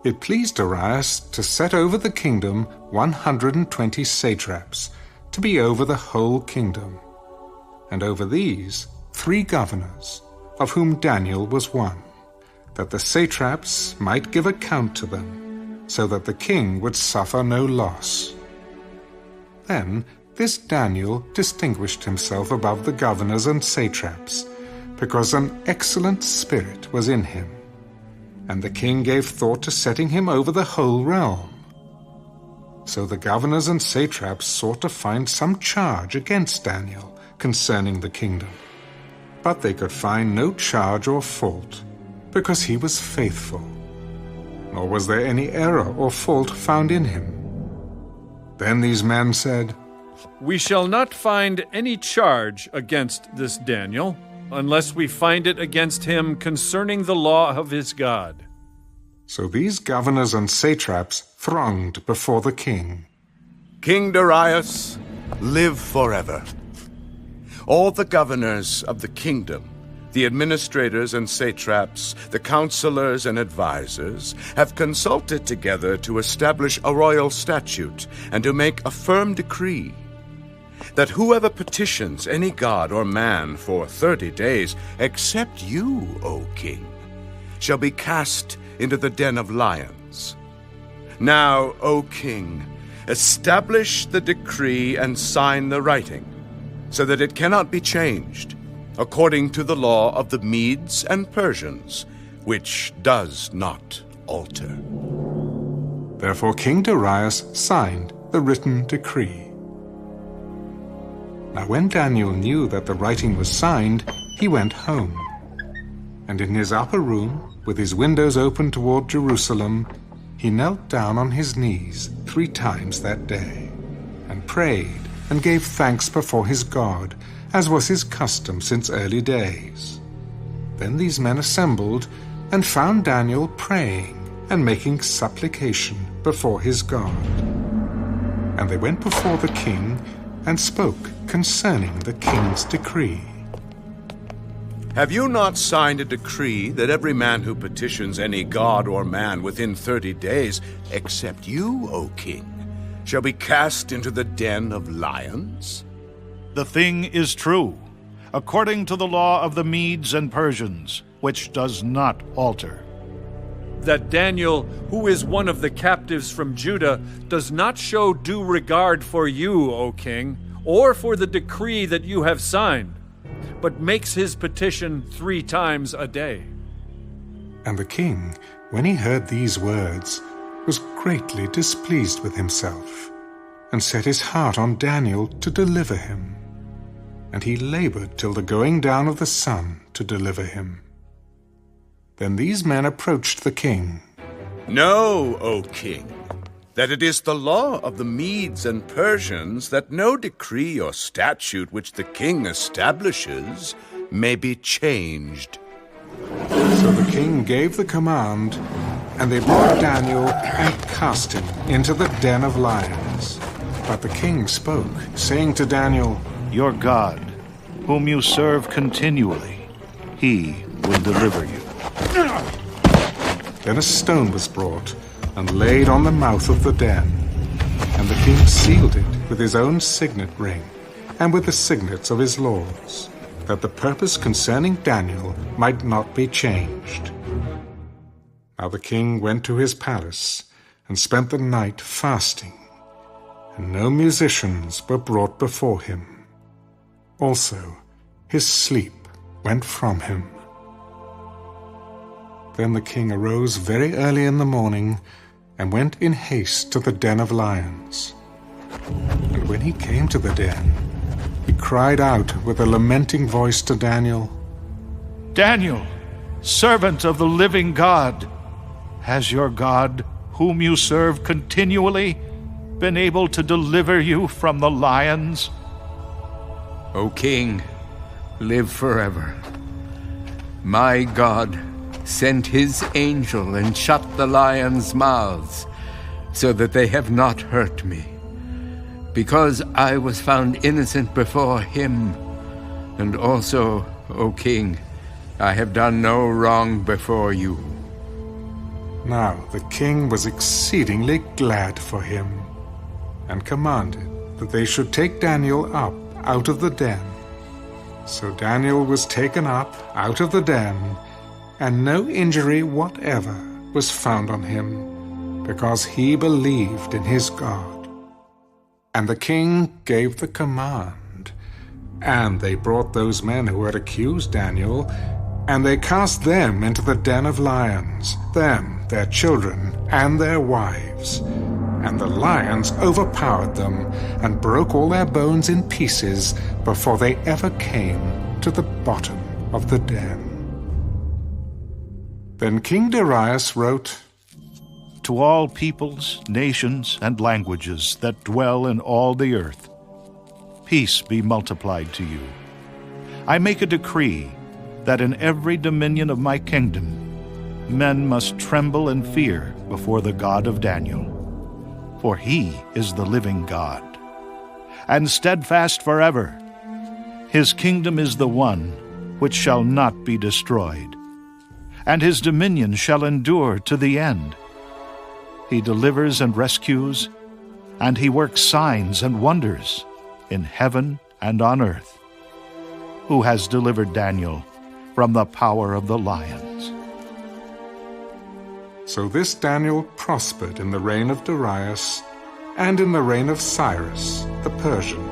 it pleased Darius to set over the kingdom 120 satraps, to be over the whole kingdom, and over these 3 governors, of whom Daniel was one, that the satraps might give account to them, so that the king would suffer no loss. Then this Daniel distinguished himself above the governors and satraps, because an excellent spirit was in him, and the king gave thought to setting him over the whole realm. So the governors and satraps sought to find some charge against Daniel concerning the kingdom, but they could find no charge or fault, because he was faithful, nor was there any error or fault found in him. Then these men said, "We shall not find any charge against this Daniel, unless we find it against him concerning the law of his God." So these governors and satraps thronged before the king. King Darius, live forever. All the governors of the kingdom, the administrators and satraps, the counselors and advisers, have consulted together to establish a royal statute and to make a firm decree that whoever petitions any god or man for 30 days, except you, O king, shall be cast into the den of lions. Now, O king, establish the decree and sign the writing, so that it cannot be changed, according to the law of the Medes and Persians, which does not alter. Therefore King Darius signed the written decree. Now when Daniel knew that the writing was signed, he went home. And in his upper room, with his windows open toward Jerusalem, he knelt down on his knees 3 times that day, and prayed and gave thanks before his God, as was his custom since early days. Then these men assembled and found Daniel praying and making supplication before his God. And they went before the king and spoke concerning the king's decree. Have you not signed a decree that every man who petitions any god or man within 30 days, except you, O king, shall be cast into the den of lions? The thing is true, according to the law of the Medes and Persians, which does not alter. That Daniel, who is one of the captives from Judah, does not show due regard for you, O king, or for the decree that you have signed, but makes his petition 3 times a day. And the king, when he heard these words, was greatly displeased with himself, and set his heart on Daniel to deliver him. And he labored till the going down of the sun to deliver him. Then these men approached the king. Know, O king, that it is the law of the Medes and Persians that no decree or statute which the king establishes may be changed. So the king gave the command, and they brought Daniel and cast him into the den of lions. But the king spoke, saying to Daniel, Your God, whom you serve continually, he will deliver you. Then a stone was brought and laid on the mouth of the den, and the king sealed it with his own signet ring and with the signets of his lords, that the purpose concerning Daniel might not be changed. Now the king went to his palace and spent the night fasting, and no musicians were brought before him. Also his sleep went from him. Then the king arose very early in the morning and went in haste to the den of lions. And when he came to the den, he cried out with a lamenting voice to Daniel, Daniel, servant of the living God, has your God, whom you serve continually, been able to deliver you from the lions? O king, live forever. My God sent his angel and shut the lions' mouths, so that they have not hurt me, because I was found innocent before him. And also, O king, I have done no wrong before you. Now the king was exceedingly glad for him, and commanded that they should take Daniel up out of the den. So Daniel was taken up out of the den, and no injury whatever was found on him, because he believed in his God. And the king gave the command, and they brought those men who had accused Daniel, and they cast them into the den of lions, them, their children, and their wives. And the lions overpowered them, and broke all their bones in pieces, before they ever came to the bottom of the den. Then King Darius wrote, To all peoples, nations, and languages that dwell in all the earth, peace be multiplied to you. I make a decree that in every dominion of my kingdom men must tremble and fear before the God of Daniel. For he is the living God, and steadfast forever. His kingdom is the one which shall not be destroyed, and his dominion shall endure to the end. He delivers and rescues, and he works signs and wonders in heaven and on earth. Who has delivered Daniel from the power of the lions? So this Daniel prospered in the reign of Darius, and in the reign of Cyrus the Persian,